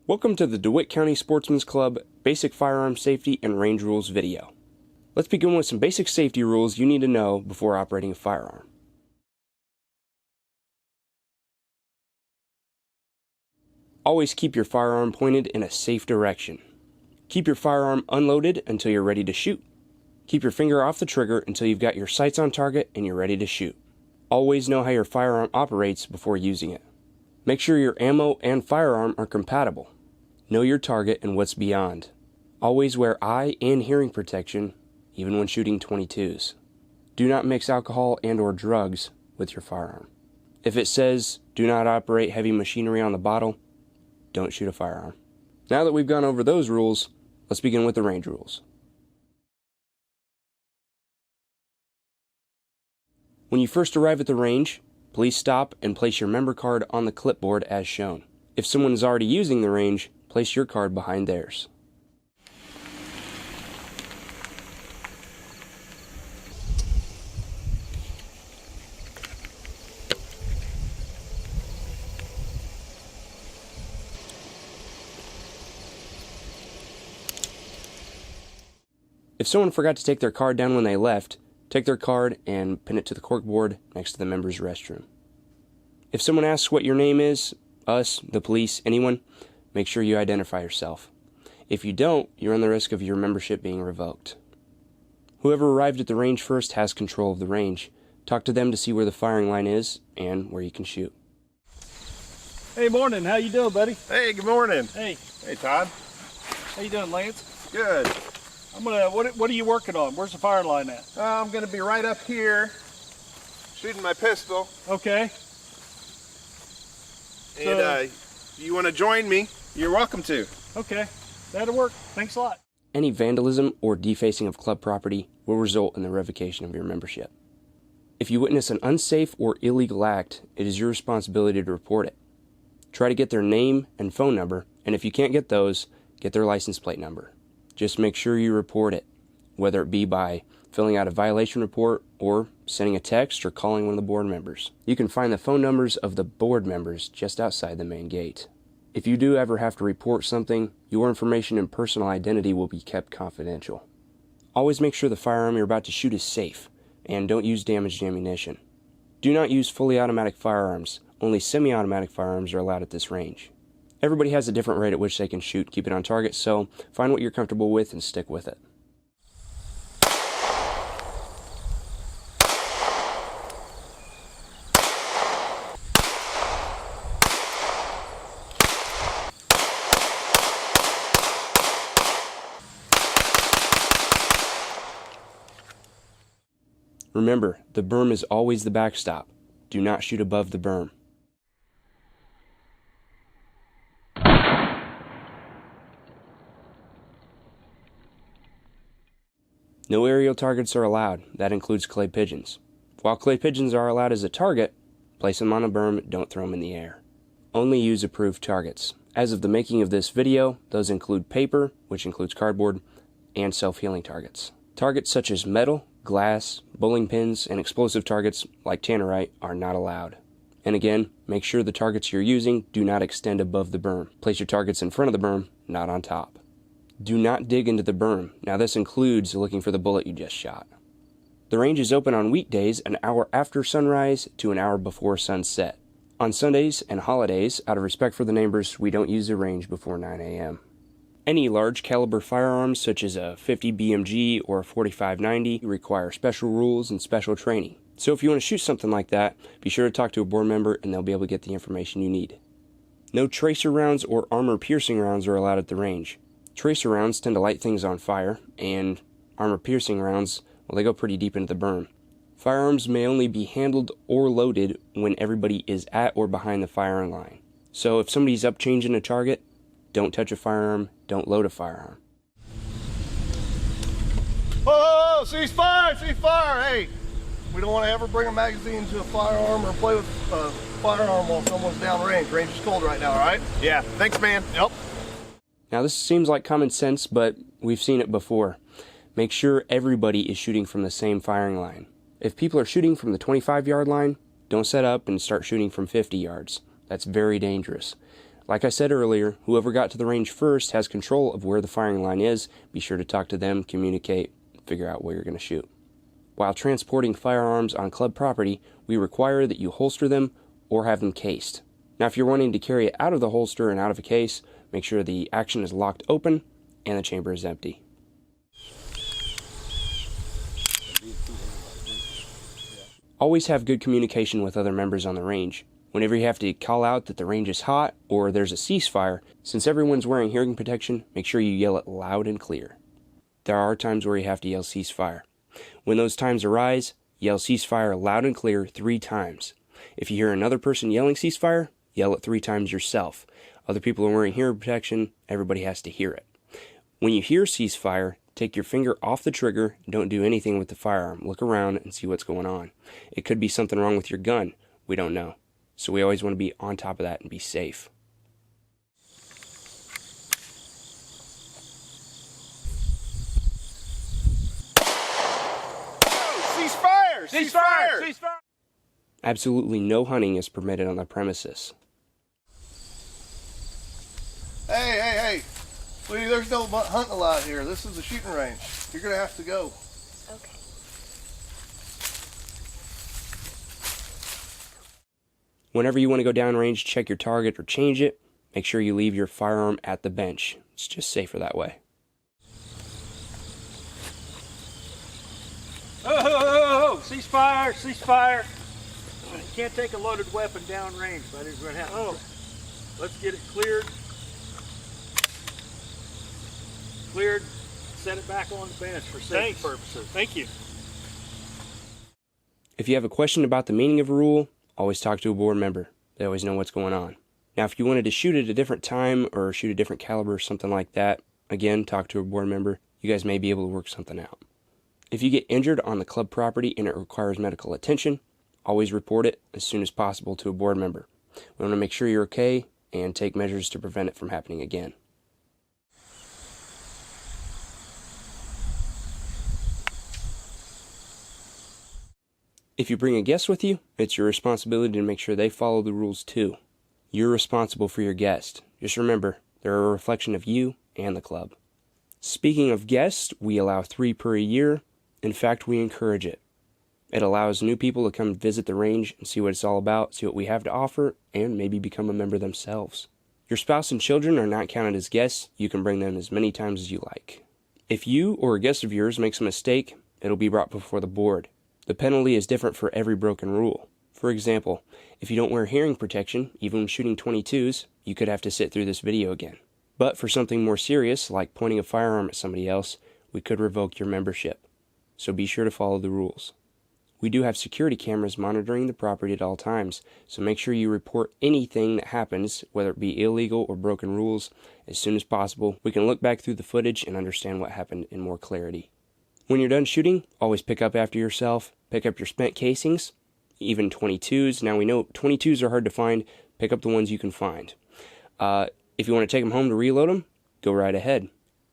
Welcome to the DeWitt County Sportsman's Club Basic Firearm Safety and Range Rules video. Let's begin with some basic safety rules you need to know before operating a firearm. Always keep your firearm pointed in a safe direction. Keep your firearm unloaded until you're ready to shoot. Keep your finger off the trigger until you've got your sights on target and you're ready to shoot. Always know how your firearm operates before using it. Make sure your ammo and firearm are compatible. Know your target and what's beyond. Always wear eye and hearing protection, even when shooting .22s. Do not mix alcohol and/or drugs with your firearm. If it says, do not operate heavy machinery on the bottle, don't shoot a firearm. Now that we've gone over those rules, let's begin with the range rules. When you first arrive at the range, please stop and place your member card on the clipboard as shown. If someone is already using the range, place your card behind theirs. If someone forgot to take their card down when they left, take their card and pin it to the corkboard next to the member's restroom. If someone asks what your name is, us, the police, anyone, make sure you identify yourself. If you don't, you run the risk of your membership being revoked. Whoever arrived at the range first has control of the range. Talk to them to see where the firing line is and where you can shoot. Hey, morning. How you doing, buddy? Hey, good morning. Hey. Hey, Todd. How you doing, Lance? Good. What are you working on? Where's the firing line at? I'm gonna be right up here, shooting my pistol. Okay. And you want to join me? You're welcome to. Okay, that'll work. Thanks a lot. Any vandalism or defacing of club property will result in the revocation of your membership. If you witness an unsafe or illegal act, it is your responsibility to report it. Try to get their name and phone number, and if you can't get those, get their license plate number. Just make sure you report it, whether it be by filling out a violation report or sending a text or calling one of the board members. You can find the phone numbers of the board members just outside the main gate. If you do ever have to report something, your information and personal identity will be kept confidential. Always make sure the firearm you're about to shoot is safe, and don't use damaged ammunition. Do not use fully automatic firearms. Only semi-automatic firearms are allowed at this range. Everybody has a different rate at which they can shoot and keep it on target, so find what you're comfortable with and stick with it. Remember, the berm is always the backstop. Do not shoot above the berm. No aerial targets are allowed. That includes clay pigeons. While clay pigeons are allowed as a target, place them on a berm, don't throw them in the air. Only use approved targets. As of the making of this video, those include paper, which includes cardboard, and self-healing targets. Targets such as metal, glass, bowling pins, and explosive targets like tannerite are not allowed. And again, make sure the targets you're using do not extend above the berm. Place your targets in front of the berm, not on top. Do not dig into the berm. Now this includes looking for the bullet you just shot. The range is open on weekdays an hour after sunrise to an hour before sunset. On Sundays and holidays, out of respect for the neighbors, we don't use the range before 9 a.m. Any large caliber firearms such as a 50 BMG or a 45-90 require special rules and special training. So if you want to shoot something like that, be sure to talk to a board member and they'll be able to get the information you need. No tracer rounds or armor-piercing rounds are allowed at the range. Tracer rounds tend to light things on fire, and armor-piercing rounds, well, they go pretty deep into the berm. Firearms may only be handled or loaded when everybody is at or behind the firing line. So if somebody's up changing a target, don't touch a firearm, don't load a firearm. Whoa, cease fire, cease fire. Hey, we don't want to ever bring a magazine to a firearm or play with a firearm while someone's downrange. Range is cold right now, all right? Yeah, thanks, man. Yep. Now this seems like common sense, but we've seen it before. Make sure everybody is shooting from the same firing line. If people are shooting from the 25-yard line, don't set up and start shooting from 50 yards. That's very dangerous. Like I said earlier, whoever got to the range first has control of where the firing line is. Be sure to talk to them, communicate, figure out where you're going to shoot. While transporting firearms on club property, we require that you holster them or have them cased. Now, if you're wanting to carry it out of the holster and out of a case, make sure the action is locked open and the chamber is empty. Always have good communication with other members on the range. Whenever you have to call out that the range is hot or there's a ceasefire, since everyone's wearing hearing protection, make sure you yell it loud and clear. There are times where you have to yell ceasefire. When those times arise, yell ceasefire loud and clear 3 times. If you hear another person yelling ceasefire, yell it 3 times yourself. Other people are wearing hearing protection, everybody has to hear it. When you hear ceasefire, take your finger off the trigger and don't do anything with the firearm. Look around and see what's going on. It could be something wrong with your gun. We don't know. So we always want to be on top of that and be safe. Ceasefire! Ceasefire! Ceasefire! Absolutely no hunting is permitted on the premises. Hey. Sweetie, there's no hunting allowed here. This is the shooting range. You're going to have to go. Okay. Whenever you want to go downrange, check your target or change it. Make sure you leave your firearm at the bench. It's just safer that way. Oh, ceasefire, ceasefire. You can't take a loaded weapon downrange, but it's going to happen. Oh, let's get it cleared. Cleared. Set it back on the bench for safety purposes. Thank you. If you have a question about the meaning of a rule, always talk to a board member. They always know what's going on. Now, if you wanted to shoot at a different time or shoot a different caliber or something like that, again, talk to a board member. You guys may be able to work something out. If you get injured on the club property and it requires medical attention, always report it as soon as possible to a board member. We want to make sure you're okay and take measures to prevent it from happening again. If you bring a guest with you, it's your responsibility to make sure they follow the rules too. You're responsible for your guest. Just remember, they're a reflection of you and the club. Speaking of guests, we allow 3 per year. In fact, we encourage it. It allows new people to come visit the range and see what it's all about, see what we have to offer, and maybe become a member themselves. Your spouse and children are not counted as guests. You can bring them as many times as you like. If you or a guest of yours makes a mistake, it'll be brought before the board. The penalty is different for every broken rule. For example, if you don't wear hearing protection, even when shooting .22s, you could have to sit through this video again. But for something more serious, like pointing a firearm at somebody else, we could revoke your membership. So be sure to follow the rules. We do have security cameras monitoring the property at all times, so make sure you report anything that happens, whether it be illegal or broken rules, as soon as possible. We can look back through the footage and understand what happened in more clarity. When you're done shooting, always pick up after yourself. Pick up your spent casings, even .22s. Now we know .22s are hard to find. Pick up the ones you can find. If you want to take them home to reload them, go right ahead.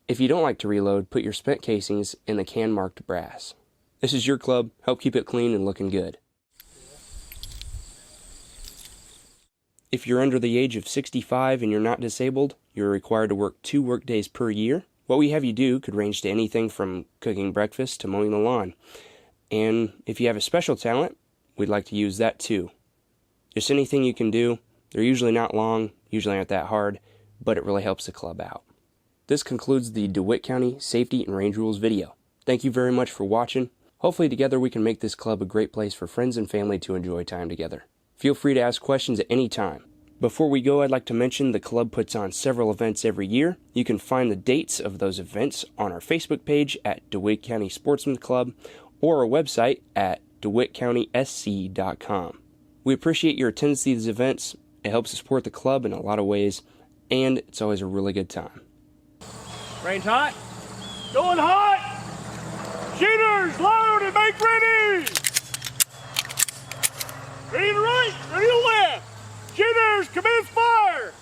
If you don't like to reload, put your spent casings in the can marked brass. This is your club. Help keep it clean and looking good. If you're under the age of 65 and you're not disabled, you're required to work 2 work days per year. What we have you do could range to anything from cooking breakfast to mowing the lawn. And if you have a special talent, we'd like to use that too. Just anything you can do. They're usually not long, usually aren't that hard, but it really helps the club out. This concludes the DeWitt County Safety and Range Rules video. Thank you very much for watching. Hopefully together we can make this club a great place for friends and family to enjoy time together. Feel free to ask questions at any time. Before we go, I'd like to mention the club puts on several events every year. You can find the dates of those events on our Facebook page at DeWitt County Sportsman Club or our website at dewittcountysc.com. We appreciate your attendance to these events. It helps to support the club in a lot of ways, and it's always a really good time. Range hot. Going hot. Shooters, load and make ready. Ready to right, ready to left. Shooters, commence fire.